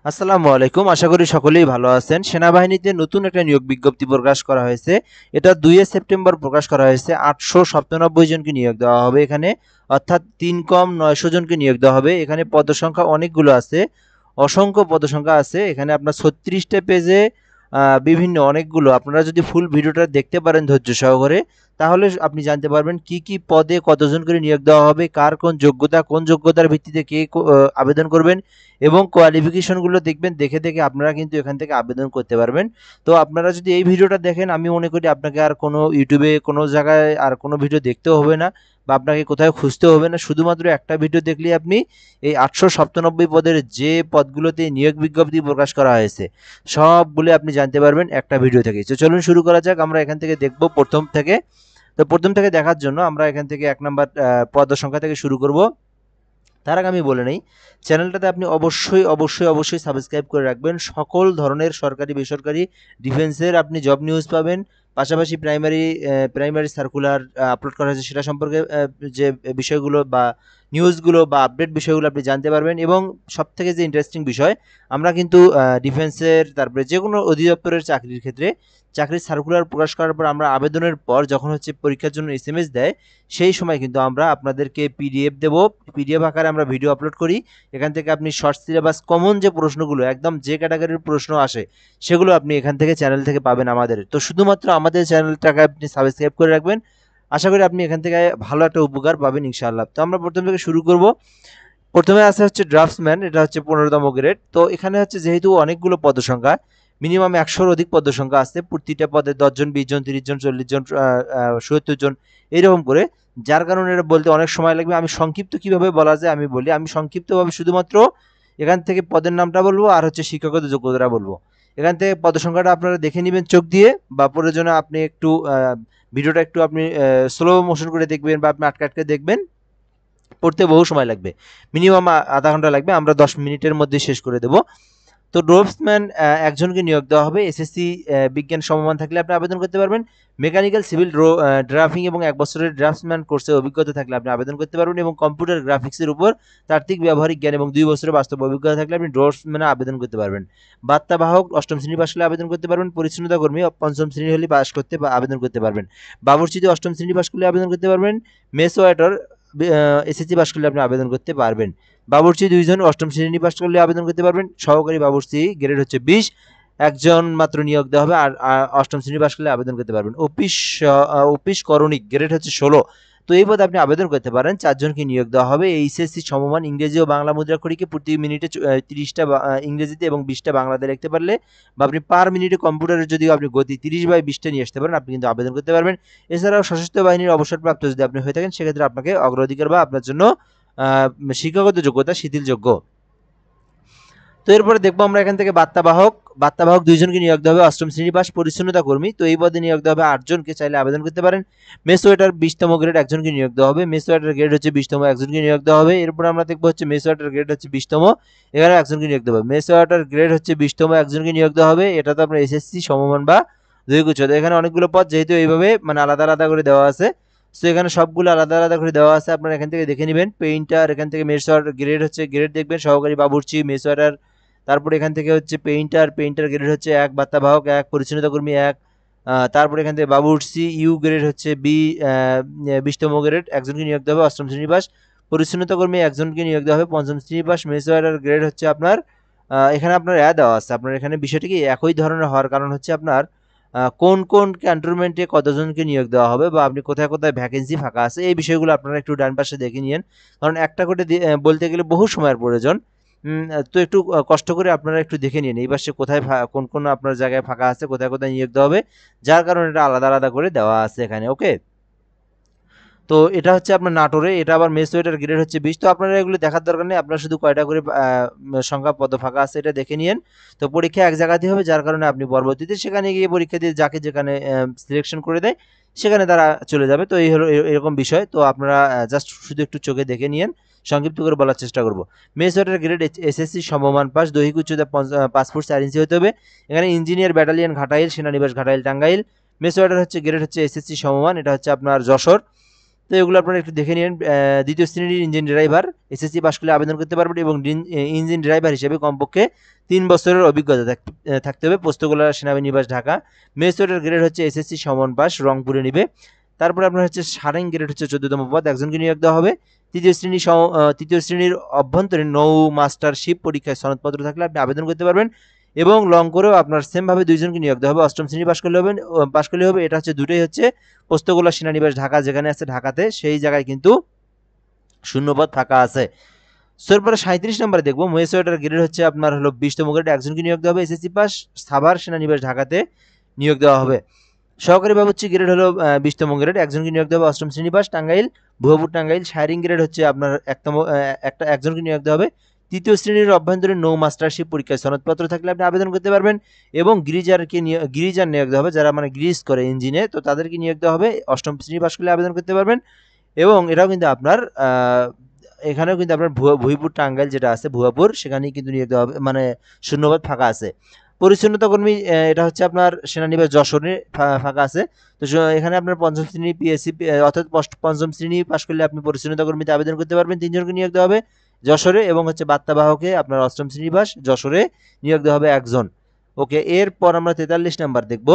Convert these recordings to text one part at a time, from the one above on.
আসসালামু আলাইকুম। আশা করি সকলেই ভালো আছেন। সেনাবাহিনীতে নতুন একটা নিয়োগ বিজ্ঞপ্তি প্রকাশ করা হয়েছে। এটা ২ সেপ্টেম্বর প্রকাশ করা হয়েছে। ৮৯৭ জনকে নিয়োগ দেওয়া হবে এখানে। অর্থাৎ ৩ কম ৯০০ জনকে নিয়োগ দেওয়া হবে। এখানে পদসংখ্যা অনেকগুলো আছে। অসংখ্য পদসংখ্যা আছে। এখানে আপনার ৩৬ টা পেজে বিভিন্ন অনেকগুলো আপনারা যদি ফুল ভিডিওটা দেখতে পারেন ধৈর্য সহকারে, তাহলে আপনি জানতে পারবেন কি, কি পদে কতজন করে নিয়োগ দেওয়া হবে, কার কোন যোগ্যতার ভিত্তিতে কে আবেদন করবেন এবং কোয়ালিফিকেশন গুলো দেখবেন। দেখে আপনারা কিন্তু এখান থেকে আবেদন করতে পারবেন। তো আপনারা যদি এই ভিডিওটা দেখেন, আমি মনে করি আপনাকে আর কোনো ইউটিউবে কোনো জায়গায় আর কোনো ভিডিও দেখতেও হবে না বা আপনাকে কোথাও খুঁজতেও হবে না। শুধুমাত্র একটা ভিডিও দেখলেই আপনি এই ৮৯৭ পদের যে পদগুলোতে নিয়োগ বিজ্ঞপ্তি প্রকাশ করা হয়েছে সবগুলো আপনি জানতে পারবেন একটা ভিডিও থেকে। তো চলুন শুরু করা যাক। আমরা এখান থেকে দেখব প্রথম থেকে। তো প্রথম থেকে দেখার জন্য আমরা এখান থেকে ১ নাম্বার পদ সংখ্যা থেকে শুরু করব। তার আগে আমি বলে নেই, চ্যানেলটাতে আপনি অবশ্যই সাবস্ক্রাইব করে রাখবেন। সকল ধরনের সরকারি বেসরকারি ডিফেন্সের আপনি জব নিউজ পাবেন। পাশাপাশি প্রাইমারি সার্কুলার আপলোড করা হয়েছে সেটা সম্পর্কে যে বিষয়গুলো বা নিউজগুলো বা আপডেট বিষয়গুলো আপনি জানতে পারবেন। এবং সবথেকে যে ইন্টারেস্টিং বিষয়, আমরা কিন্তু ডিফেন্সের তারপরে যেকোনো অধিদপ্তরের চাকরির ক্ষেত্রে চাকরির সার্কুলার প্রকাশ করার পর আমরা আবেদনের পর যখন হচ্ছে পরীক্ষার জন্য এসএমএস দেয়, সেই সময় কিন্তু আমরা আপনাদেরকে পিডিএফ দেব। পিডিএফ আকারে আমরা ভিডিও আপলোড করি। এখান থেকে আপনি শর্ট সিলেবাস কমন যে প্রশ্নগুলো একদম যে ক্যাটাগরির প্রশ্ন আসে সেগুলো আপনি এখান থেকে চ্যানেল থেকে পাবেন আমাদের। তো শুধুমাত্র আমাদের চ্যানেলটাকে আপনি সাবস্ক্রাইব করে রাখবেন। আশা করি আপনি এখান থেকে ভালো একটা উপকার পাবেন ইনশাআল্লাহ। তো আমরা প্রথম থেকে শুরু করব। প্রথমে আছে হচ্ছে ড্রাফটসম্যান, এটা হচ্ছে ১৫তম গ্রেড। তো এখানে হচ্ছে যেহেতু অনেকগুলো পদসংখ্যা, মিনিমাম ১০০-র অধিক পদসংখ্যা আছে। প্রতিটা পদে ১০ জন, ২০ জন, ৩০ জন, ৪০ জন, ৭০ জন এরকম করে। যার কারণে এটা বলতে অনেক সময় লাগবে। আমি সংক্ষিপ্ত কিভাবে বলা যায় আমি বলি। আমি সংক্ষিপ্তভাবে শুধুমাত্র এখান থেকে পদের নামটা বলবো আর হচ্ছে শিক্ষাগত যোগ্যতাটা বলবো। এখান থেকে পদসংখ্যাটা আপনারা দেখে নিবেন চোখ দিয়ে, বা প্রয়োজনে আপনি একটু ভিডিওটা একটু আপনি স্লো মোশন করে দেখবেন বা আপনি আটকে দেখবেন। পড়তে বহু সময় লাগবে। মিনিমাম আধা ঘন্টা লাগবে। আমরা ১০ মিনিটের মধ্যে শেষ করে দেব। তো ড্রাফটসম্যান একজনকে নিয়োগ দেওয়া হবে। এসএসসি বিজ্ঞান সমমান থাকলে আপনি আবেদন করতে পারবেন। মেকানিক্যাল, সিভিল, ড্রাফটিং এবং ১ বছরের ড্রাফটসম্যান কোর্সে অভিজ্ঞতা থাকলে আপনি আবেদন করতে পারবেন এবং কম্পিউটার গ্রাফিক্সের উপর তাত্ত্বিক ব্যবহারিক জ্ঞান এবং ২ বছরের বাস্তব অভিজ্ঞতা থাকলে আপনি ড্রাফটসম্যানে আবেদন করতে পারবেন। বার্তাবাহক ৮ম শ্রেণী পাস করলে আবেদন করতে পারবেন। পরিচ্ছন্নতা কর্মী ৫ম শ্রেণী হলে পাস করতে বা আবেদন করতে পারবেন। বাবুর্চিতে ৮ম শ্রেণী পাস করলে আবেদন করতে পারবেন। মেস ওয়েটার এসএসসি পাস করলে আপনি আবেদন করতে পারবেন। বাবুর্চি ২ জন ৮ম শ্রেণী পাস করলে আবেদন করতে পারবেন। সহকারী বাবুর্চি গ্রেড হচ্ছে ২০, একজন মাত্র নিয়োগ দেওয়া হবে। আর ৮ম শ্রেণী পাস করলে আবেদন করতে পারবেন। অফিস করণিক গ্রেড হচ্ছে ১৬। তো এই পদে আপনি আবেদন করতে পারেন। ৪ জনকে নিয়োগ দেওয়া হবে। এইচএসসি সমমান ইংরেজি ও বাংলা মুদ্রাক্ষরিকে প্রতি মিনিটে ৩০ টা ইংরেজিতে এবং ২০ টা বাংলাতে লিখতে পারলে, বা আপনি পার মিনিটে কম্পিউটারের যদি আপনি গতি ৩০/২০ টা নিয়ে আসতে পারেন, আপনি কিন্তু আবেদন করতে পারবেন। এছাড়াও সশস্ত্র বাহিনীর অবসরপ্রাপ্ত যদি আপনি হয়ে থাকেন, সেক্ষেত্রে আপনাকে অগ্রাধিকার বা আপনার জন্য শিক্ষাগত যোগ্যতা শিথিলযোগ্য। তো এরপরে দেখবো আমরা এখান থেকে বার্তাবাহক ২ জনকে নিয়োগ দেওয়া হবে। ৮ম শ্রেণী পাস। পরিচ্ছন্নতা কর্মী, তো এই পদে নিয়োগ দেওয়া হবে ৮ জনকে, চাইলে আবেদন করতে পারেন। মেস ওয়েটার ২০তম গ্রেড, একজনকে নিয়োগ দেওয়া হবে। মেস ওয়েটার গ্রেড হচ্ছে ২০তম, একজনকে নিয়োগ দেওয়া হবে। এরপর আমরা দেখবো হচ্ছে মেস ওয়েটার গ্রেড হচ্ছে ২০তম, এখানে একজনকে নিয়োগ দেওয়া হবে। মেস ওয়েটার গ্রেড হচ্ছে ২০তম, একজনকে নিয়োগ দেওয়া হবে। এটা তো আপনার এসএসসি সমমান বা দৈহিক উচ্চতা। এখানে অনেকগুলো পদ যেহেতু এইভাবে মানে আলাদা করে দেওয়া আছে, তো এখানে সবগুলো আলাদা করে দেওয়া আছে। আপনারা এখান থেকে দেখে নেবেন। পেইন্টার, এখান থেকে মেস ওয়েটার গ্রেড হচ্ছে গ্রেড দেখবেন। সহকারী বাবুর্চি, মেস ওয়েটার, তারপরে এখান থেকে হচ্ছে পেইন্টার গ্রেড হচ্ছে ১, বার্তাবাহক ১, পরিচ্ছন্নতা কর্মী ১, তারপরে এখান থেকে বাবুর্চি ইউ গ্রেড হচ্ছে ২০তম গ্রেড, একজনকে নিয়োগ দেওয়া হবে। ৮ম শ্রেণী পাস। পরিচ্ছন্নতা কর্মী একজনকে নিয়োগ দেওয়া হবে। ৫ম শ্রেণী পাস। মেস ওয়েটার গ্রেড হচ্ছে আপনার এখানে আপনার দেওয়া আছে। আপনার এখানে বিষয়টি কি একই ধরনের হওয়ার কারণ হচ্ছে আপনার কোন ক্যান্টনমেন্টে কতজনকে নিয়োগ দেওয়া হবে বা আপনি কোথায় ভ্যাকেন্সি ফাঁকা আছে, এই বিষয়গুলো আপনারা একটু ডান পাশে দেখে নিন। কারণ একটা করে বলতে গেলে বহু সময়ের প্রয়োজন। তো একটু কষ্ট করে আপনারা একটু দেখে নিন এই পাশে কোথায় কোন আপনার জায়গায় ফাঁকা আছে, কোথায় নিয়োগ দেওয়া হবে, যার কারণে এটা আলাদা করে দেওয়া আছে এখানে। ওকে। তো এটা হচ্ছে আপনার নাটোরে। এটা আবার মেস ওয়েটার গ্রেড হচ্ছে ২০। তো আপনারা এগুলো দেখার দরকার নেই। আপনারা শুধু কয়টা করে সংখ্যা পদ ফাঁকা আছে এটা দেখে নিন। তো পরীক্ষা এক জায়গাতেই হবে, যার কারণে আপনি পরবর্তীতে সেখানে গিয়ে পরীক্ষা দিয়ে যাকে যেখানে সিলেকশন করে দেয় সেখানে তারা চলে যাবে। তো এই হলো এরকম বিষয়। তো আপনারা জাস্ট শুধু একটু চোখে দেখে নিন। সংক্ষিপ্ত করে বলার চেষ্টা করব। মেস ওয়েটার গ্রেড এসএসসি সমমান পাস। দৈহিক উচ্চতা ৫ ফুট ৪ ইঞ্চি হতে হবে। এখানে ইঞ্জিনিয়ার ব্যাটালিয়ন ঘাটাইল, সেনানিবাস ঘাটাইল, টাঙ্গাইল। মেস ওয়েটার হচ্ছে গ্রেড হচ্ছে এসএসসি সমমান, এটা হচ্ছে আপনার যশোর। তো এগুলো আপনারা একটু দেখে নিন। দ্বিতীয় শ্রেণীর ইঞ্জিন ড্রাইভার এসএসসি পাস করলে আবেদন করতে পারবেন এবং ইঞ্জিন ড্রাইভার হিসেবে কমপক্ষে 3 বছরের অভিজ্ঞতা থাকতে হবে। পোস্তগোলা সেনানিবাস ঢাকা। মেজরের গ্রেড হচ্ছে এসএসসি সমান পাস, রংপুরে নিবে। তারপরে আপনার হচ্ছে সারেং গ্রেড হচ্ছে 14তম পদ, একজনকে নিয়োগ দেওয়া হবে। তৃতীয় শ্রেণীর অভ্যন্তরীণ নৌ মাস্টারশিপ পরীক্ষায় সনদপত্র থাকলে আপনি আবেদন করতে পারবেন এবং লং করেও আপনার সেমভাবে 2জনকে নিয়োগ দেওয়া হবে। অষ্টম শ্রেণী পাস করলে হবে। এটা হচ্ছে দুটোই হচ্ছে পোস্তগোলা সেনানিবাস ঢাকা, যেখানে আছে ঢাকাতে, সেই জায়গায় কিন্তু শূন্যপদ ফাঁকা আছে। এরপরে 37 নম্বরে দেখবো মেজর গ্রেড হচ্ছে আপনার হলো 20তম গ্রেড, একজনকে নিয়োগ দেওয়া হবে। এসএসসি পাস, সাভার সেনানিবাস ঢাকাতে নিয়োগ দেওয়া হবে। সহকারী বাবুর্চি গ্রেড হলো 20তম গ্রেড, একজনকে নিয়োগ দেওয়া হবে। অষ্টম শ্রেণী পাস, টাঙ্গাইল, ভুয়াপুর টাঙ্গাইল। শায়ারিং গ্রেড হচ্ছে আপনার একজনকে নিয়োগ দেওয়া হবে। তৃতীয় শ্রেণীর অভ্যন্তরীণ নৌ মাস্টারশিপ পরীক্ষায় সনদপত্র থাকলে আপনি আবেদন করতে পারবেন এবং গিরিজার নিয়োগ দেওয়া হবে, যারা মানে গ্রিজ করে ইঞ্জিনে, তো তাদেরকে নিয়োগ দেওয়া হবে। অষ্টম শ্রেণী পাস করলে আবেদন করতে পারবেন এবং এটাও কিন্তু আপনার এখানেও কিন্তু আপনার ভুইপুর টাঙ্গাইল যেটা আছে ভুয়াপুর, সেখানেই কিন্তু নিয়োগ দেওয়া হবে, মানে শূন্যপদ ফাঁকা আছে। পরিচ্ছন্নতা কর্মী, এটা হচ্ছে আপনার সেনানিবাস যশোরে ফাঁকা আছে। তো এখানে আপনার পঞ্চম শ্রেণী পিএসসি অর্থাৎ পঞ্চম শ্রেণী পাস করলে আপনি পরিচ্ছন্নতা কর্মীতে আবেদন করতে পারবেন। 3জনকে নিয়োগ দেওয়া হবে যশোরে এবং হচ্ছে বার্তাবাহকে আপনার অষ্টম শ্রেণী পাস, যশোরে নিয়োগ দেওয়া হবে 1জন। ওকে, এরপর আমরা 43 নাম্বার দেখব।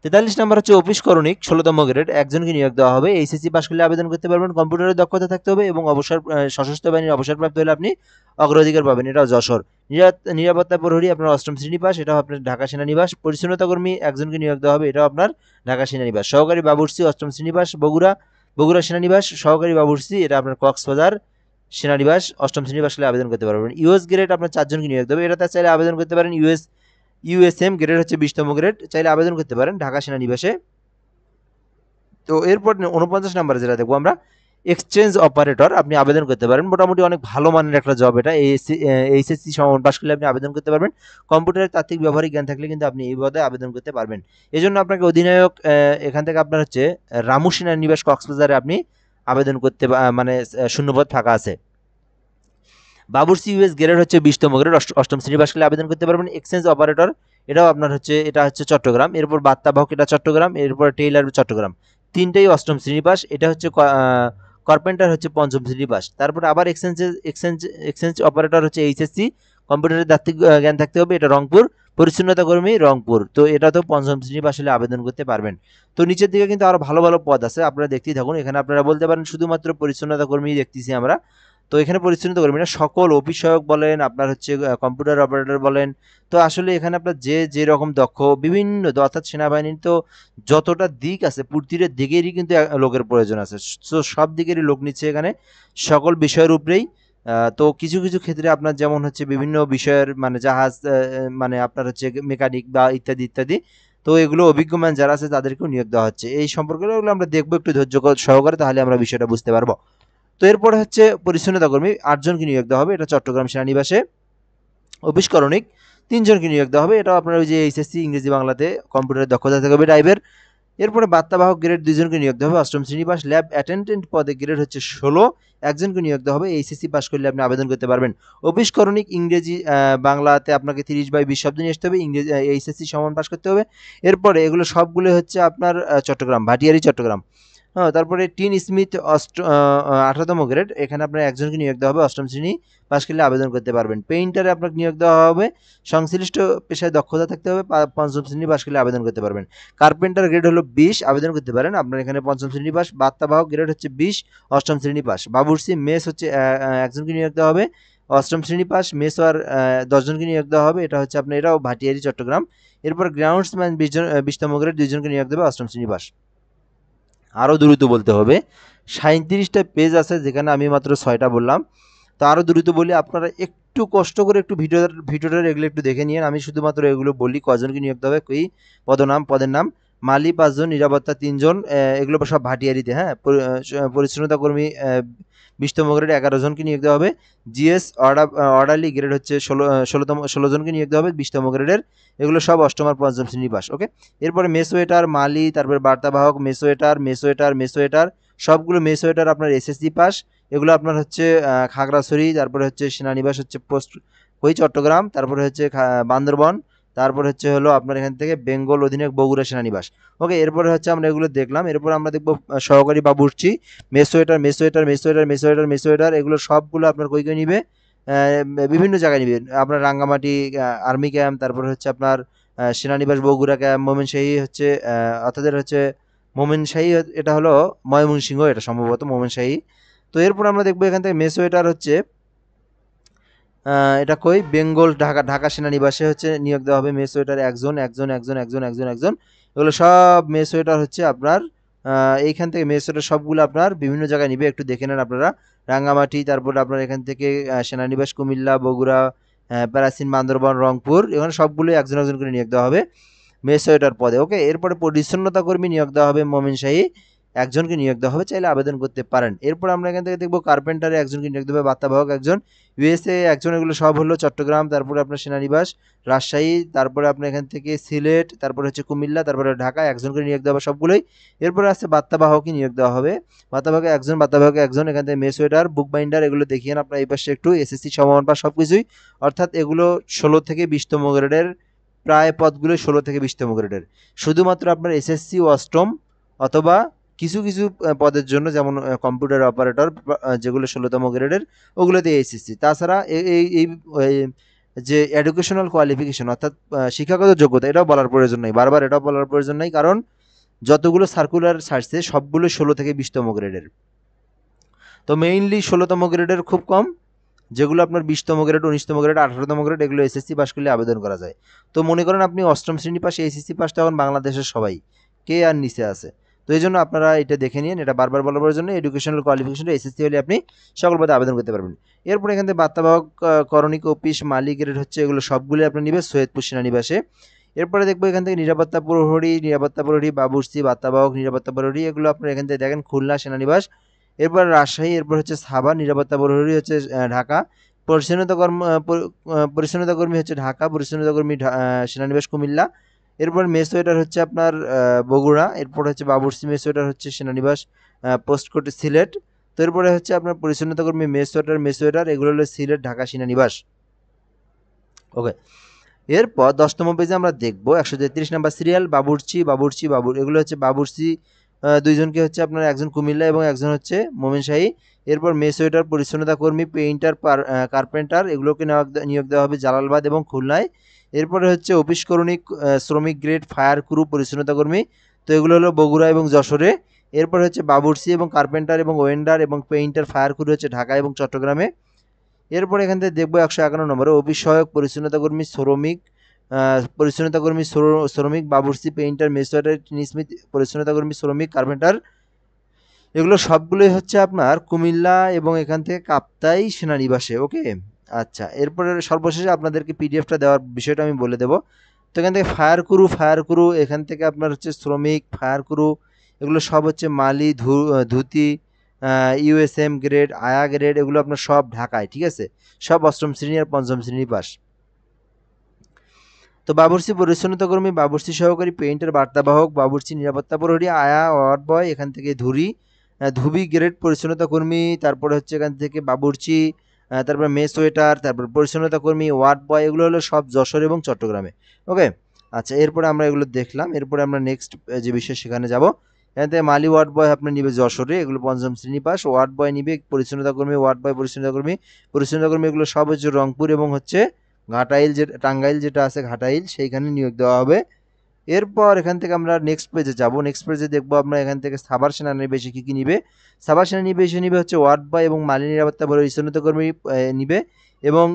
43 নাম্বার হচ্ছে অফিস করণিক 16তম গ্রেড, একজনকে নিয়োগ দেওয়া হবে। এইচএসসি পাস করলে আবেদন করতে পারবেন। কম্পিউটারের দক্ষতা থাকতে হবে এবং সশস্ত্র বাহিনীর অবসরপ্রাপ্ত হলে আপনি অগ্রাধিকার পাবেন। এটাও যশোর। নিরাপত্তা প্রহরী আপনার অষ্টম শ্রেণী পাস, এটাও আপনার ঢাকা সেনানিবাস। পরিচ্ছন্নতা কর্মী একজনকে নিয়োগ দেওয়া হবে, এটাও আপনার ঢাকা সেনানিবাস। সহকারী বাবুর্চি অষ্টম শ্রেণী পাস, বগুড়া সেনানিবাস। সহকারী বাবুর্চি এটা আপনার কক্সবাজার সেনানিবাস, অষ্টম শ্রেণী পাস করলে আবেদন করতে পারবেন। ইউএস গ্রেড আপনার 4জনকে নিয়োগ দেবে, এটাতে চাইলে আবেদন করতে পারেন। ইউএসএম গ্রেড হচ্ছে 20তম গ্রেড, চাইলে আবেদন করতে পারেন ঢাকা সেনানিবাসে। তো এরপর 49 নাম্বারে যেটা দেখবো আমরা, এক্সচেঞ্জ অপারেটর আপনি আবেদন করতে পারেন। মোটামুটি অনেক ভালো মানের একটা জব এটা। এইচএসসি সমান পাস করলে আপনি আবেদন করতে পারবেন। কম্পিউটারের তাত্ত্বিক ব্যবহারিক জ্ঞান থাকলে কিন্তু আপনি এই পদে আবেদন করতে পারবেন। এই জন্য আপনাকে অধিনায়ক এখান থেকে আপনার হচ্ছে রামু সেনানিবাস কক্সবাজারে আপনি আবেদন করতে মানে শূন্যপদ ফাঁকা আছে। বাবুর্চি ইউএস গ্রেড হচ্ছে 20তম গ্রেড, অষ্টম শ্রেণী পাস করলে আবেদন করতে পারবেন। এক্সচেঞ্জ অপারেটর এটাও আপনার হচ্ছে, এটা হচ্ছে চট্টগ্রাম। এরপর বার্তাবাহক এটা চট্টগ্রাম। এরপর টেইলার চট্টগ্রাম। তিনটেই অষ্টম শ্রেণী পাস। এটা হচ্ছে কার্পেন্টার হচ্ছে পঞ্চম শ্রেণী পাস। তারপর আবার এক্সচেঞ্জ অপারেটর হচ্ছে এইচএসসি, কম্পিউটারের তাত্ত্বিক জ্ঞান থাকতে হবে, এটা রংপুর। পরিচ্ছন্নতা কর্মী রংপুর, তো এটা তো পঞ্চম শ্রেণী পাস হলে আবেদন করতে পারবেন। তো নিচের দিকে কিন্তু আরো ভালো ভালো পদ আছে, আপনারা দেখতেই থাকুন। এখানে আপনারা বলতে পারেন শুধুমাত্র পরিচ্ছন্নতা কর্মী দেখতেছি আমরা, তো এখানে পরিচ্ছন্নতা কর্মী না, সকল অফিস সহায়ক বলেন, আপনার হচ্ছে কম্পিউটার অপারেটর বলেন, তো আসলে এখানে আপনার যে রকম দক্ষ বিভিন্ন, অর্থাৎ সেনাবাহিনীর তো যতটা দিক আছে প্রতিটা দিকেরই কিন্তু লোকের প্রয়োজন আছে। তো সব দিকেরই লোক নিচ্ছে এখানে, সকল বিষয়ের উপরেই। তো কিছু কিছু ক্ষেত্রে আপনার যেমন হচ্ছে বিভিন্ন বিষয়ের মানে জাহাজ, মানে আপনার হচ্ছে মেকানিক বা ইত্যাদি ইত্যাদি, তো এগুলো অভিজ্ঞমান যারা আছে তাদেরকেও নিয়োগ দেওয়া হচ্ছে। এই সম্পর্কে আমরা দেখবো একটু ধৈর্য সহকারে, তাহলে আমরা বিষয়টা বুঝতে পারবো। তো এরপরে হচ্ছে পরিচ্ছন্নতা কর্মী 8জনকে নিয়োগ দেওয়া হবে, এটা চট্টগ্রাম সেনানিবাসে। অফিস করণিক 3জনকে নিয়োগ দেওয়া হবে, এটা আপনার ওই যে এইচএসসি ইংরেজি বাংলাতে কম্পিউটারের দক্ষতা থাকবে ড্রাইভের। এরপরে বার্তাবাহক গ্রেড 2জনকে নিয়োগ দেওয়া হবে, অষ্টম শ্রেণী পাস। ল্যাব অ্যাটেন্ডেন্ট পদে গ্রেড হচ্ছে 16, একজনকে নিয়োগ দেওয়া হবে। এইচএসসি পাস করলে আপনি আবেদন করতে পারবেন। অফিস করণিক ইংরেজি বাংলাতে আপনাকে 30/20 শব্দ নিয়ে আসতে হবে, ইংরেজি এইচএসসি সমান পাস করতে হবে। এরপরে এগুলো সবগুলো হচ্ছে আপনার চট্টগ্রাম, ভাটিয়ারি চট্টগ্রাম। হ্যাঁ, তারপরে টিন স্মিথ 18তম গ্রেড, এখানে আপনার একজনকে নিয়োগ দেওয়া হবে, অষ্টম শ্রেণী পাস করলে আবেদন করতে পারবেন। পেইন্টারে আপনাকে নিয়োগ দেওয়া হবে, সংশ্লিষ্ট পেশায় দক্ষতা থাকতে হবে, পঞ্চম শ্রেণী পাস করলে আবেদন করতে পারবেন। কার্পেন্টার গ্রেড হলো 20, আবেদন করতে পারেন, আপনার এখানে পঞ্চম শ্রেণী পাস। বার্তাবাহক গ্রেড হচ্ছে 20, অষ্টম শ্রেণী পাস। বাবুর্চি মেস হচ্ছে একজনকে নিয়োগ দেওয়া হবে, অষ্টম শ্রেণী পাস। মেস আর 10জনকে নিয়োগ দেওয়া হবে, এটা হচ্ছে আপনার, এটাও ভাটিয়ারি চট্টগ্রাম। এরপর গ্রাউন্ডসম্যান 20তম গ্রেড, 2জনকে নিয়োগ দেবে, অষ্টম শ্রেণী পাস। আরও দ্রুত বলতে হবে, 37টা পেজ আছে, যেখানে আমি মাত্র 6টা বললাম। তো আরও দ্রুত বলি, আপনারা একটু কষ্ট করে একটু ভিডিওটা এগুলো একটু দেখে নিন। আমি শুধুমাত্র এগুলো বলি, কজনকে নিয়োগ দেওয়া হবে, কি পদের নাম। মালি 5জন, নিরাপত্তা 3জন, এগুলো সব ভাটিয়ারিতে। হ্যাঁ, পরিচ্ছন্নতা কর্মী 20তম গ্রেড 11জনকে নিয়োগ দেওয়া হবে। জিএস অর্ডারলি গ্রেড হচ্ছে 16জনকে নিয়োগ দেওয়া হবে 20তম গ্রেডের। এগুলো সব অষ্টম আর পঞ্চম শ্রেণী পাস। ওকে, এরপরে মেসোয়েটার, মালি, তারপরে বার্তাবাহক, মেসোয়েটার সবগুলো মেসোয়েটার আপনার এসএসসি পাস। এগুলো আপনার হচ্ছে খাগড়াছড়ি, তারপরে হচ্ছে সেনানিবাস হচ্ছে পোস্ট ওই চট্টগ্রাম, তারপরে হচ্ছে বান্দরবন, তারপর হচ্ছে হলো আপনার এখান থেকে বেঙ্গল অধিনায়ক বগুড়া সেনানিবাস। ওকে, এরপরে হচ্ছে আমরা এগুলো দেখলাম। এরপর আমরা দেখবো সহকারী বাবুর্চি, মেসোয়েটার মেসোয়েটার মেসোয়েটার মেসোয়েটার মেসোয়েটার, এগুলো সবগুলো আপনার কই কই নিবে, বিভিন্ন জায়গায় নিবে। আপনার রাঙ্গামাটি আর্মি ক্যাম্প, তারপর হচ্ছে আপনার সেনানিবাস বগুড়া ক্যাম্প, মোমেনশাহী হচ্ছে অর্থাৎ এটা হচ্ছে মোমেনশাহী, এটা হলো ময়মনসিংহ, এটা সম্ভবত মোমেনশাহী। তো এরপর আমরা দেখবো এখান থেকে মেসোয়েটার হচ্ছে এটা কই বেঙ্গল ঢাকা, ঢাকা সেনানিবাসে হচ্ছে নিয়োগ দেওয়া হবে মেসোয়েটার একজন একজন একজন একজন একজন একজন। এগুলো সব মেসোয়েটার হচ্ছে আপনার এইখান থেকে মেসোয়েটার সবগুলো আপনার বিভিন্ন জায়গায় নিবে, একটু দেখে নেন আপনারা। রাঙ্গামাটি, তারপর আপনার এখান থেকে সেনানিবাস কুমিল্লা, বগুড়া, প্যারাসিন, বান্দরবান, রংপুর, এখানে সবগুলো একজন একজন করে নিয়োগ দেওয়া হবে মেসোয়েটার পদে। ওকে, এরপরে পরিচ্ছন্নতা কর্মী নিয়োগ দেওয়া হবে মমিনশাহী, একজনকে নিয়োগ দেওয়া হবে, চাইলে আবেদন করতে পারেন। এরপর আমরা এখান থেকে দেখবো কার্পেন্টারে একজনকে নিয়োগ দেওয়া হবে, বার্তাবাহক একজন, ইউএসএ একজন। এগুলো সব হলো চট্টগ্রাম, তারপরে আপনার সেনানিবাস রাজশাহী, তারপরে আপনার এখান থেকে সিলেট, তারপরে হচ্ছে কুমিল্লা, তারপরে ঢাকা, একজন করে নিয়োগ দেওয়া হবে সবগুলোই। এরপরে আছে বার্তাবাহকই নিয়োগ দেওয়া হবে, বার্তাবাহক একজন, বার্তাবাহক একজন। এখান থেকে মেসোয়েটার, বুক বাইন্ডার, এগুলো দেখিয়ে আপনার এই পাশে একটু এসএসসি সমমান পাস সব কিছুই, অর্থাৎ এগুলো 16 থেকে 20তম গ্রেডের, প্রায় পদগুলো 16 থেকে 20তম গ্রেডের। শুধুমাত্র আপনার এসএসসি অষ্টম অথবা কিছু কিছু পদের জন্য, যেমন কম্পিউটার অপারেটর, যেগুলো 16তম গ্রেডের, ওগুলোতে এসএসসি। তাছাড়া এই যে এডুকেশনাল কোয়ালিফিকেশন অর্থাৎ শিক্ষাগত যোগ্যতা, এটাও বলার প্রয়োজন নেই, বারবার এটাও বলার প্রয়োজন নেই, কারণ যতগুলো সার্কুলার ছাড়ছে সবগুলো 16 থেকে 20তম গ্রেডের। তো মেইনলি 16তম গ্রেডের খুব কম, যেগুলো আপনার 20তম গ্রেড, 19তম গ্রেড, 18তম গ্রেড, এগুলো এসএসসি পাস করলে আবেদন করা যায়। তো মনে করেন আপনি অষ্টম শ্রেণী পাশে, এসএসসি পাস তো এখন বাংলাদেশের সবাই, কে আর নিচে আছে। তো এই জন্য আপনারা এটা দেখে নিন, এটা বারবার বলার জন্য এডুকেশনাল কোয়ালিফিকেশন এসএসসি হলে আপনি সকল পদে আবেদন করতে পারবেন। এরপর এখান থেকে বার্তাবাহক, করণিক অফিস, মালিক গ্রেড হচ্ছে, এগুলো সবগুলো আপনি নিবে সৈয়দপুর সেনানিবাসে। এরপরে দেখবো এখান থেকে নিরাপত্তা প্রহরী, বাবুর্চি, বার্তাবাহক, নিরাপত্তা প্রহরী, এগুলো আপনার এখান থেকে দেখেন খুলনা সেনানিবাস। এরপর রাজশাহী, এরপর হচ্ছে সাভার, নিরাপত্তা প্রহরী হচ্ছে ঢাকা, পরিচ্ছন্নতা কর্মী হচ্ছে ঢাকা, পরিচ্ছন্নতা কর্মী সেনানিবাস কুমিল্লা। এরপর মেসোয়েটার হচ্ছে আপনার বগুড়া। এরপর হচ্ছে বাবুর্চি মেসোয়েটার হচ্ছে সেনানিবাস পোস্টকোট সিলেট। তো এরপরে হচ্ছে আপনার পরিচ্ছন্নতা কর্মী মেসোয়েটার, এগুলো হলো সিলেট, ঢাকা সেনানিবাস। ওকে, এরপর 10তম পেজে আমরা দেখবো 133 নাম্বার সিরিয়াল এগুলো হচ্ছে বাবুর্চি দুইজনকে হচ্ছে আপনার, একজন কুমিল্লা এবং একজন হচ্ছে মোমিনশাহী। এরপর মেসোয়েটার, পরিচ্ছন্নতা কর্মী, পেইন্টার, কার্পেন্টার, এগুলোকে নিয়োগ দেওয়া হবে জালালবাদ এবং খুলনায়। এরপরে হচ্ছে অফিস করণিক, শ্রমিক গ্রেড, ফায়ার ক্রু, পরিচ্ছন্নতা কর্মী, তো এগুলো হলো বগুড়া এবং যশোরে। এরপর হচ্ছে বাবুর্চি এবং কার্পেন্টার এবং ওয়েন্ডার এবং পেইন্টার, ফায়ার ক্রু হচ্ছে ঢাকা এবং চট্টগ্রামে। এরপর এখান থেকে দেখবো 151 নম্বরে অফিস সহায়ক, পরিচ্ছন্নতা কর্মী, শ্রমিক, বাবুর্চি, পেইন্টার, মেসোয়েটার, টিনস্মিথ, পরিচ্ছন্নতা কর্মী, শ্রমিক, কার্পেন্টার, এগুলো সবগুলোই হচ্ছে আপনার কুমিল্লা এবং এখান থেকে কাপ্তাই সেনানিবাসে। ওকে, আচ্ছা, এরপরে সর্বশেষে আপনাদেরকে পিডিএফটা দেওয়ার বিষয়টা আমি বলে দেবো। তো এখান থেকে ফায়ার ক্রু এখান থেকে আপনার হচ্ছে শ্রমিক, ফায়ার ক্রু, এগুলো সব হচ্ছে মালি, ধুতি, ইউএসএম গ্রেড, আয়া গ্রেড, এগুলো আপনার সব ঢাকায়, ঠিক আছে, সব অষ্টম শ্রেণী আর পঞ্চম শ্রেণী পাস। তো বাবুর্চি পরিচ্ছন্নতা কর্মী, বাবুর্চি সহকারী, পেইন্টার, বার্তাবাহক, বাবুর্চি নিরাপত্তা প্রহরী, আয়া ওয়ার্ড বয়, এখান থেকে ধুবি গ্রেড পরিচ্ছন্নতা কর্মী, তারপরে হচ্ছে এখান থেকে বাবুর্চি, তারপর মেস ওয়েটার, তারপর পরিচ্ছন্নতা কর্মী, ওয়ার্ড বয়, এগুলো হলো সব যশোর এবং চট্টগ্রামে। ওকে, আচ্ছা, এরপরে আমরা এগুলো দেখলাম। এরপরে আমরা নেক্সট যে বিষয় সেখানে যাব। এখান থেকে মালি ওয়ার্ড বয় আপনার নিবে যশোরে, এগুলো পঞ্চম শ্রেণী পাস। ওয়ার্ড বয় নিবে পরিচ্ছন্নতা কর্মী, ওয়ার্ড বয়, পরিচ্ছন্নতা কর্মী, এগুলো সব হচ্ছে রংপুর এবং হচ্ছে ঘাটাইল, যে টাঙ্গাইল যেটা আছে ঘাটাইল, সেইখানে নিয়োগ দেওয়া হবে। এরপর এখান থেকে আমরা নেক্সট পেজে যাব। নেক্সট পেজে দেখবো আমরা এখান থেকে সাভার সেনানিবাসে কী কী নিবে। সাভার সেনানিবাসে নিবে হচ্ছে ওয়ার্ড বয় এবং মালি নিরাপত্তা পরিচ্ছন্নতা কর্মী নিবে, এবং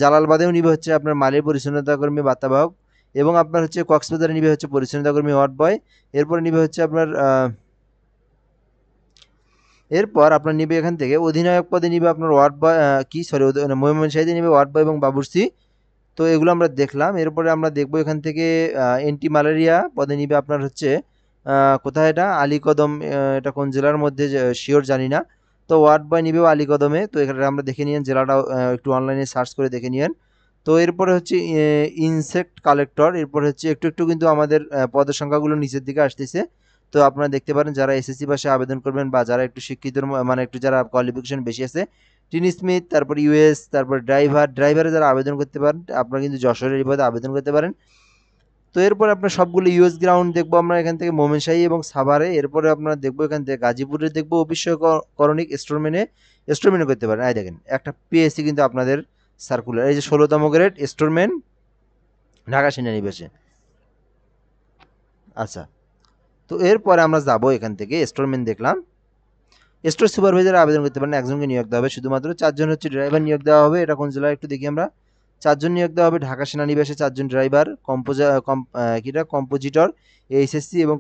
জালালবাদেও নিবে হচ্ছে আপনার মালির পরিচ্ছন্নতা কর্মী, বার্তাবাহক, এবং আপনার হচ্ছে কক্সবাজারে নিবে হচ্ছে পরিচ্ছন্নতা কর্মী, ওয়ার্ড বয়। এরপর নিবে হচ্ছে আপনার এরপর আপনার নিবে এখান থেকে অধিনায়ক পদে নিবে আপনার ওয়ার্ড বয়, ময়মনসিংহে নিবে ওয়ার্ড বয় এবং বাবুর্চি। তো এগুলো আমরা দেখলাম। এরপরে আমরা দেখবো এখান থেকে অ্যান্টি ম্যালেরিয়া পদে নিবে আপনার হচ্ছে কোথায়, এটা আলীকদম, এটা কোন জেলার মধ্যে শিওর জানি না। তো ওয়ার্ড বয় নিবেও আলীকদমে। তো এখানে আমরা দেখে নিয়েন জেলাটা, একটু অনলাইনে সার্চ করে দেখে নিয়েন। তো এরপরে হচ্ছে ইনসেক্ট কালেক্টর, এরপর হচ্ছে একটু একটু কিন্তু আমাদের পদের সংখ্যাগুলো নিচের দিকে আসতেছে। তো আপনারা দেখতে পারেন যারা এসএসসি পাশে আবেদন করবেন বা যারা একটু শিক্ষিত, মানে একটু যারা কোয়ালিফিকেশন বেশি আছে, টিন স্মিথ, তারপর ইউএস, তারপর ড্রাইভারে যারা আবেদন করতে পারেন আপনারা কিন্তু যশোরের পদে আবেদন করতে পারেন। তো এরপর আপনার সবগুলো ইউএস গ্রাউন্ড দেখবো আমরা এখান থেকে মোমেনশাহী এবং সাভারে। এরপরে আপনারা দেখবো এখান থেকে গাজীপুরে দেখবো অবিস্ময়করণিক স্টোরম্যানে করতে পারেন। এই দেখেন একটা পিএসসি কিন্তু আপনাদের সার্কুলার, এই যে 16তম গ্রেড স্টোরম্যান ঢাকা সেনানিবাসে। আচ্ছা, তো এরপরে আমরা যাব এখান থেকে স্টোরম্যান দেখলাম। স্টোর সুপারভাইজার আবেদন করতে পারেন, একজনকে নিয়োগ দেওয়া হবে শুধুমাত্র। 4 জন হচ্ছে ড্রাইভার নিয়োগ দেওয়া হবে। এটা কোন জেলায় একটু দেখি আমরা। 4 জন নিয়োগ দেওয়া হবে ঢাকা সেনানিবাসে, 4 জন ড্রাইভার, কম্পোজিটর, এইচএসসি এবং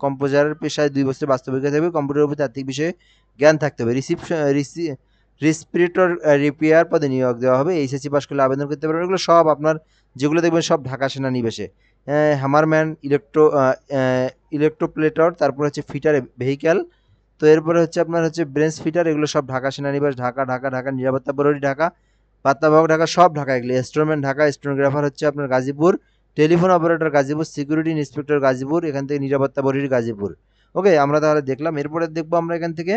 কম্পোজারের পেশায় 2 বছরের বাস্তব অভিজ্ঞতা থাকবে। কম্পিউটারের উপর তাত্ত্বিক বিষয়ে জ্ঞান থাকতে হবে। রেসপিরেটর রিপেয়ার পদে নিয়োগ দেওয়া হবে। এইচএসসি পাস করলে আবেদন করতে পারবেন। এগুলো সব আপনার যেগুলো দেখবেন সব ঢাকা সেনানিবাসে। হ্যামারম্যান, ইলেকট্রোপ্লেটর, তারপর হচ্ছে ফিটার ভেহিক্যাল। তো এরপরে হচ্ছে আপনার হচ্ছে ব্রেঞ্চ ফিটার, এগুলো সব ঢাকা সেনানিবাস, ঢাকা নিরাপত্তা প্রহরী ঢাকা, বার্তাবাহক ঢাকা, সব ঢাকা। এগুলো স্টোরম্যান ঢাকা, স্টোনোগ্রাফার হচ্ছে আপনার Gazipur, telephone operator Gazipur, security inspector Gazipur, এখান থেকে নিরাপত্তা প্রহরী গাজীপুর। ওকে, আমরা তাহলে দেখলাম। এরপরে দেখবো আমরা এখান থেকে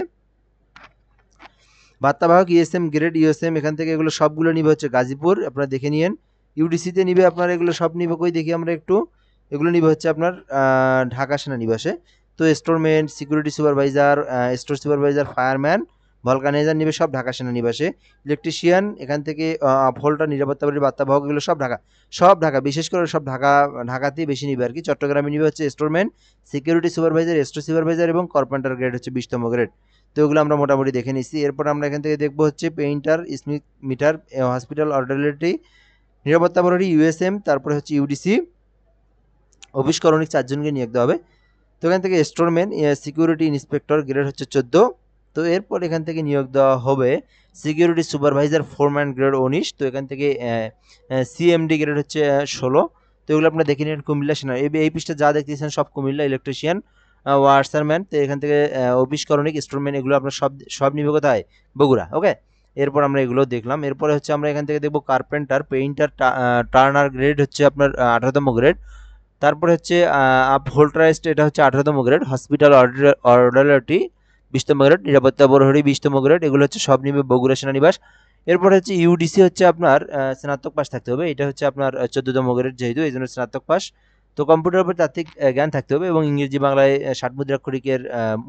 বার্তাবাহক ইএসএম গ্রেড ইউএসএম, এখান থেকে এগুলো সবগুলো নিবে হচ্ছে গাজীপুর, আপনারা দেখে নিয়েন। ইউডিসিতে নিবে আপনার এগুলো সব নিবে কই দেখি আমরা একটু। এগুলো নিবে হচ্ছে আপনার ঢাকা সেনানিবাসে। তো storeman, security supervisor, store supervisor, fireman, vulcaniser নিবে সব ঢাকা সেনানিবাসে। ইলেকট্রিশিয়ান এখান থেকে ভোল্টার, নিরাপত্তা বাড়ির বার্তাবাহক, এগুলো সব ঢাকা, বিশেষ করে সব ঢাকাতেই বেশি নিবে আর কি। চট্টগ্রামে নিবে হচ্ছে storeman, security supervisor, store supervisor এবং কার্পেন্টার গ্রেড হচ্ছে 20তম গ্রেড। তো এগুলো আমরা মোটামুটি দেখে নিচ্ছি। এরপর আমরা এখান থেকে দেখবো হচ্ছে পেইন্টার, স্মিথ মিটার, হসপিটাল অর্ডারিটি, নিরাপত্তা প্রহরী ইউএসএম, তারপরে হচ্ছে ইউডিসি, অফিস করণিক 4 জনকে নিয়োগ দেওয়া হবে। তো এখান থেকে স্টোরম্যান, সিকিউরিটি ইন্সপেক্টর গ্রেড হচ্ছে 14। তো এরপর এখান থেকে নিয়োগ দেওয়া হবে সিকিউরিটি সুপারভাইজার ফোরম্যান গ্রেড 19। তো এখান থেকে সিএমডি গ্রেড হচ্ছে 16। তো এগুলো আপনার দেখে নিন কুমিল্লা সেনা। এই পৃষ্ঠে যা দেখতেছেন সব কুমিল্লা। ইলেকট্রিশিয়ান, ওয়ার্সারম্যান, তো এখান থেকে অফিস করণিক স্টোরম্যান, এগুলো আপনার সব নিবে কোথায়? বগুড়া। ওকে, এরপর আমরা এগুলো দেখলাম। এরপরে হচ্ছে আমরা এখান থেকে দেখবো কার্পেন্টার, পেইন্টার, টার্নার গ্রেড হচ্ছে আপনার 18তম গ্রেড। তারপরে হচ্ছে ভোল্টারাইজড, এটা হচ্ছে 18তম গ্রেড। হসপিটাল অর্ডারিটি 20তম গ্রেড। নিরাপত্তা প্রহরী 20তম গ্রেড। এগুলো হচ্ছে সব নিবে বগুড়া সেনানিবাস। এরপর হচ্ছে ইউডিসি হচ্ছে আপনার স্নাতক পাস থাকতে হবে। এটা হচ্ছে আপনার 14তম গ্রেড যেহেতু, এই জন্য স্নাতক পাস। তো কম্পিউটারের উপর তাত্ত্বিক জ্ঞান থাকতে হবে এবং ইংরেজি বাংলায় 60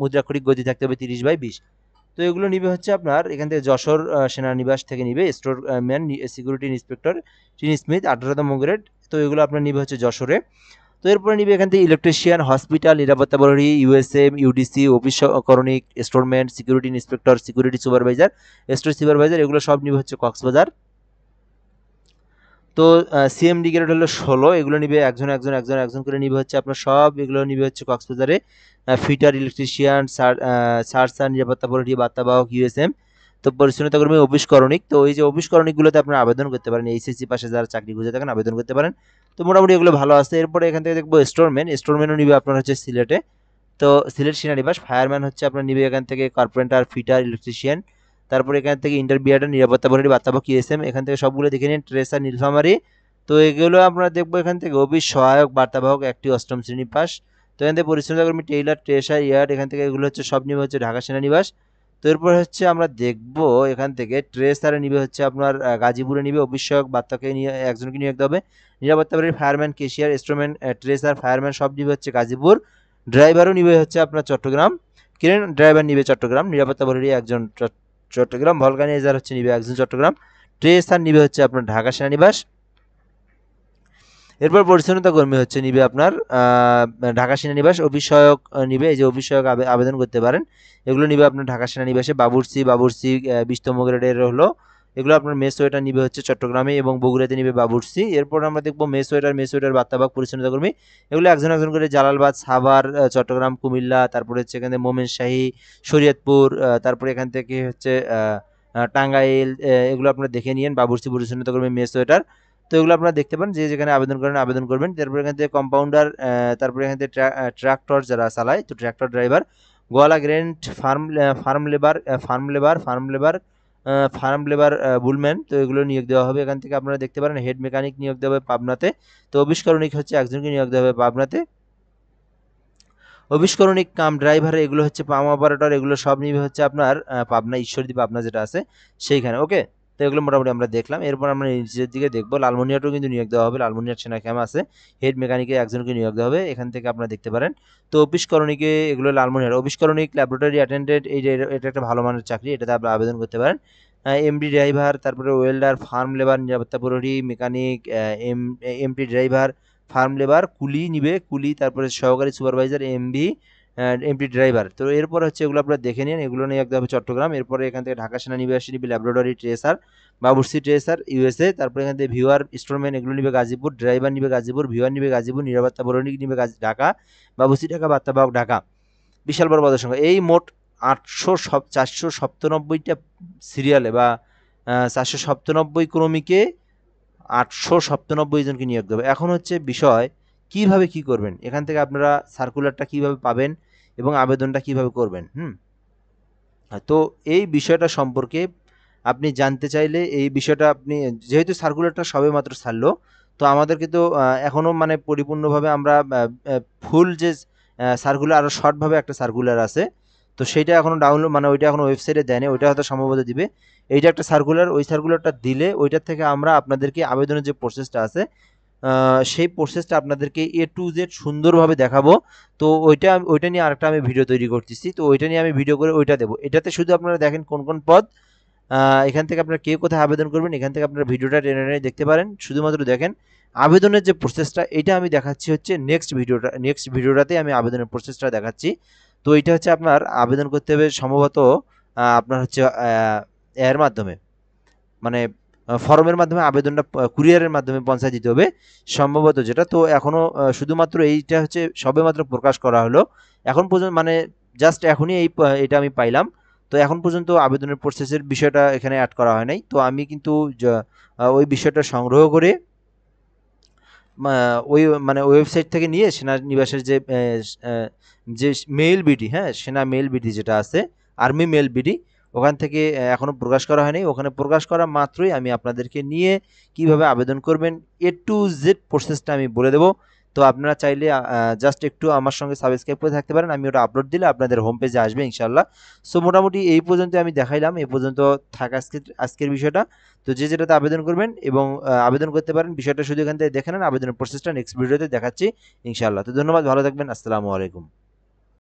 মুদ্রাক্ষরিক গতি থাকতে হবে 30/20। তো এগুলো নিবে হচ্ছে আপনার এখান থেকে যশোর সেনানিবাস থেকে নিবে। Store man, security inspector tinsmith 18তম গ্রেড। তো এগুলো আপনার নিবে হচ্ছে যশোরে। তো এরপরে নিবে এখান থেকে ইলেকট্রিশিয়ান, হসপিটাল, নিরাপত্তা প্রহরী, ইউএসএম, ইউডিসি, অফিস করণিক, storeman, security inspector, security supervisor, store supervisor, এগুলো সব নিবে হচ্ছে কক্সবাজার। তো সিএমডি গ্রেড হলো 16। এগুলো নিবে একজন করে নিবে হচ্ছে আপনার সব, এগুলো নিবে হচ্ছে কক্সবাজারে। ফিটার, ইলেকট্রিশিয়ান, সার্চার, নিরাপত্তা প্রহরী, বার্তাবাহক, ইউএসএম। তো পরিচ্ছন্নতা কর্মী, অফিস করণিক। তো এই যে অফিস করণিকগুলোতে আপনারা আবেদন করতে পারেন, এইচএসসি পাশে যারা চাকরি খুঁজে থাকেন আবেদন করতে পারেন। তো মোটামুটি এগুলো ভালো আছে। এরপরে এখান থেকে দেখবো স্টোরম্যানও নিবে আপনার হচ্ছে সিলেটে। তো সিলেট সেনানিবাস। ফায়ারম্যান হচ্ছে আপনার নিবে এখান থেকে কার্পেন্টার, ফিটার, ইলেকট্রিশিয়ান। তারপরে এখান থেকে ইন্টারবিয়াটার, নিরাপত্তা প্রহরী, বার্তাবাহক, ইএসএম, এখান থেকে সবগুলো দেখে নিন। ট্রেসার, নীলফামারী। তো এগুলো আমরা দেখবো এখান থেকে অফিস সহায়ক, বার্তাবাহক, একটি 8ম শ্রেণী পাস। তো এখান থেকে পরিচ্ছন্নতা কর্মী, টেইলার, ট্রেসার, ইয়ার্ড, এখান থেকে এগুলো হচ্ছে সব নিবে হচ্ছে ঢাকা সেনানিবাস। তো এরপর হচ্ছে আমরা দেখবো এখান থেকে ট্রেসারে নিবে হচ্ছে আপনার গাজীপুরে নিবে। অফিস সহায়ক, বার্তাকে নিয়ে একজনকে নিয়োগ দেওয়া হবে। নিরাপত্তা প্রহরী, fireman, cashier, storeman, tracer, fireman সব নিবে হচ্ছে গাজীপুর। ড্রাইভারও নিবে হচ্ছে আপনার চট্টগ্রাম। ক্রেন ড্রাইভার নিবে চট্টগ্রাম। নিরাপত্তা প্রহরী একজন চট্টগ্রাম। ভলকানাইজার হচ্ছে নিবে একজন চট্টগ্রাম। ট্রেসার নিবে হচ্ছে আপনার ঢাকা সেনানিবাস। এরপর পরিচ্ছন্নতা কর্মী হচ্ছে নিবে আপনার ঢাকা সেনানিবাস। অফিস সহায়ক নিবে, এই যে অফিস সহায়ক আবেদন করতে পারেন। এগুলো নিবে আপনার ঢাকা সেনানিবাসে। বাবুর্চি 20তম গ্রেডের হলো। এগুলো আপনার মেস ওয়েটার নিবে হচ্ছে চট্টগ্রামে এবং বগুড়াতে নিবে বাবুর্চি। এরপর আমরা দেখবো মেস ওয়েটার বার্তাবাহক, পরিচ্ছন্নতা কর্মী। এগুলো একজন করে জালালবাদ, সাভার, চট্টগ্রাম, কুমিল্লা, তারপরে হচ্ছে এখানে মোমেনশাহী, শরীয়তপুর, তারপরে এখান থেকে হচ্ছে টাঙ্গাইল, এগুলো আপনারা দেখে নিন। বাবুর্চি, পরিচ্ছন্নতা কর্মী, মেস ওয়েটার। তো এগুলো আপনারা দেখতে পান, যে যেখানে আবেদন করেন আবেদন করবেন। তারপরে এখান থেকে কম্পাউন্ডার, তারপরে এখান থেকে ট্রাক্টর যারা চালায়, তো ট্রাক্টর ড্রাইভার। গোয়ালা গ্রেন্ট, ফার্ম লেবার বুলম্যান। তো এগুলো নিয়োগ দেওয়া হবে এখান থেকে। আপনারা দেখতে পারেন হেড মেকানিক নিয়োগ দেওয়া হবে পাবনাতে। তো অফিস করণিক হচ্ছে একজনকে নিয়োগ দেওয়া হবে পাবনাতে। অভিষ্করণিক কাম ড্রাইভার এগুলো হচ্ছে পাম অপারেটর, এগুলো সব নিবে হচ্ছে আপনার পাবনা, ঈশ্বরদী পাবনা যেটা আছে সেইখানে। ওকে, তো এগুলো মোটামুটি আমরা দেখলাম। এরপর আমরা নিচের দিকে দেখবো, লালমনিরহাটেও কিন্তু নিয়োগ দেওয়া হবে। লালমনিরহাট সেনা ক্যাম্প আছে, হেড মেকানিকে একজনকে নিয়োগ দেওয়া হবে, এখান থেকে আপনারা দেখতে পারেন। তো অফিসকরণিকে এগুলো লালমনিরহাট, অফিসকরণিক ল্যাবরেটরি অ্যাটেন্ডেন্ট, এটা একটা ভালো মানের চাকরি, এটাতে আপনি আবেদন করতে পারেন। এমডি ড্রাইভার, তারপরে ওয়েল্ডার, ফার্ম লেবার, নিরাপত্তা প্রহরী, mechanic, MT driver, farm labour, কুলি নিবে, কুলি, তারপরে সহকারী সুপারভাইজার, এমটি ড্রাইভার। তো এরপর হচ্ছে এগুলো আপনারা দেখে নিন, এগুলো নিয়ে একদম চট্টগ্রাম। এরপরে এখান থেকে ঢাকা সেনানিবাসী নিবে ল্যাবরেটরি ট্রেসার, বাবুর্চি ট্রেসার ইউএসএ। তারপরে এখান থেকে ভিউয়ার স্টোরম্যান এগুলো নিবে গাজীপুর, ড্রাইভার নিবে গাজীপুর, ভিউয়ার নিবে গাজীপুর, নিরাপত্তা প্রহরী নিবে ঢাকা, বাবুর্চি ঢাকা, বার্তাবাহক ঢাকা। বিশাল বড় পদের সংখ্যা। এই মোট 497টা সিরিয়ালে বা 497 ক্রমিকে 897 জনকে নিয়োগ দেবে। এখন হচ্ছে বিষয় কিভাবে কি করবেন, এখান থেকে আপনারা সার্কুলারটা কিভাবে পাবেন এবং আবেদনটা কিভাবে করবেন। তো এই বিষয়টা সম্পর্কে আপনি জানতে চাইলে, এই বিষয়টা আপনি, যেহেতু সার্কুলারটা সবে মাত্র ছাড়লো, তো আমাদেরকে তো এখনও মানে পরিপূর্ণভাবে আমরা ফুল যে সার্কুলার, আরও শর্টভাবে একটা সার্কুলার আছে, তো সেইটা এখনও ডাউনলোড, মানে ওইটা এখনও ওয়েবসাইটে দেয়নি, ওইটা হয়তো সম্ভবত দিবে। এইটা একটা সার্কুলার, ওই সার্কুলারটা দিলে ওইটার থেকে আমরা আপনাদেরকে আবেদনের যে প্রসেসটা আছে সেই প্রসেসটা আপনাদেরকে A to Z সুন্দরভাবে দেখাবো। তো ওইটা নিয়ে আরেকটা আমি ভিডিও তৈরি করতেছি, তো ওইটা নিয়ে আমি ভিডিও করে ওইটা দেবো। এটাতে শুধু আপনারা দেখেন কোন কোন পদ, এখান থেকে আপনারা কে কোথায় আবেদন করবেন, এখান থেকে আপনারা ভিডিওটা টেনে টেনে দেখতে পারেন। শুধুমাত্র দেখেন আবেদনের যে প্রসেসটা, এটা আমি দেখাচ্ছি হচ্ছে নেক্সট ভিডিওটাতে আমি আবেদনের প্রসেসটা দেখাচ্ছি। তো এটা হচ্ছে আপনার আবেদন করতে হবে সম্ভবত আপনার হচ্ছে এর মাধ্যমে, মানে ফর্মের মাধ্যমে আবেদনটা কুরিয়ারের মাধ্যমে পৌঁছায় দিতে হবে সম্ভবত যেটা। তো এখনও শুধুমাত্র এইটা হচ্ছে সবেমাত্র প্রকাশ করা হলো এখন পর্যন্ত, মানে জাস্ট এখনই এটা আমি পাইলাম। তো এখন পর্যন্ত আবেদনের প্রসেসের বিষয়টা এখানে অ্যাড করা হয় নাই। তো আমি কিন্তু ওই বিষয়টা সংগ্রহ করে ওই মানে ওয়েবসাইট থেকে নিয়ে সেনানিবাসের যে মেইল বিডি, হ্যাঁ, সেনা মেইল বিডি যেটা আছে, আর্মি মেইল বিডি, ওখান থেকে এখনও প্রকাশ করা হয়নি। ওখানে প্রকাশ করা মাত্রই আমি আপনাদেরকে নিয়ে কিভাবে আবেদন করবেন A to Z প্রসেসটা আমি বলে দেবো। তো আপনারা চাইলে জাস্ট একটু আমার সঙ্গে সাবস্ক্রাইব করে থাকতে পারেন, আমি ওটা আপলোড দিলে আপনাদের হোম পেজে আসবে ইনশাল্লাহ। সো মোটামুটি এই পর্যন্ত আমি দেখাইলাম, এই পর্যন্ত থাকা আজকের বিষয়টা। তো যে যেটাতে আবেদন করবেন এবং আবেদন করতে পারেন, বিষয়টা শুধু এখান থেকে দেখে নেন। আবেদনের প্রসেসটা নেক্সট ভিডিওতে দেখাচ্ছি ইনশাআল্লাহ। তো ধন্যবাদ, ভালো থাকবেন, আসসালামু আলাইকুম।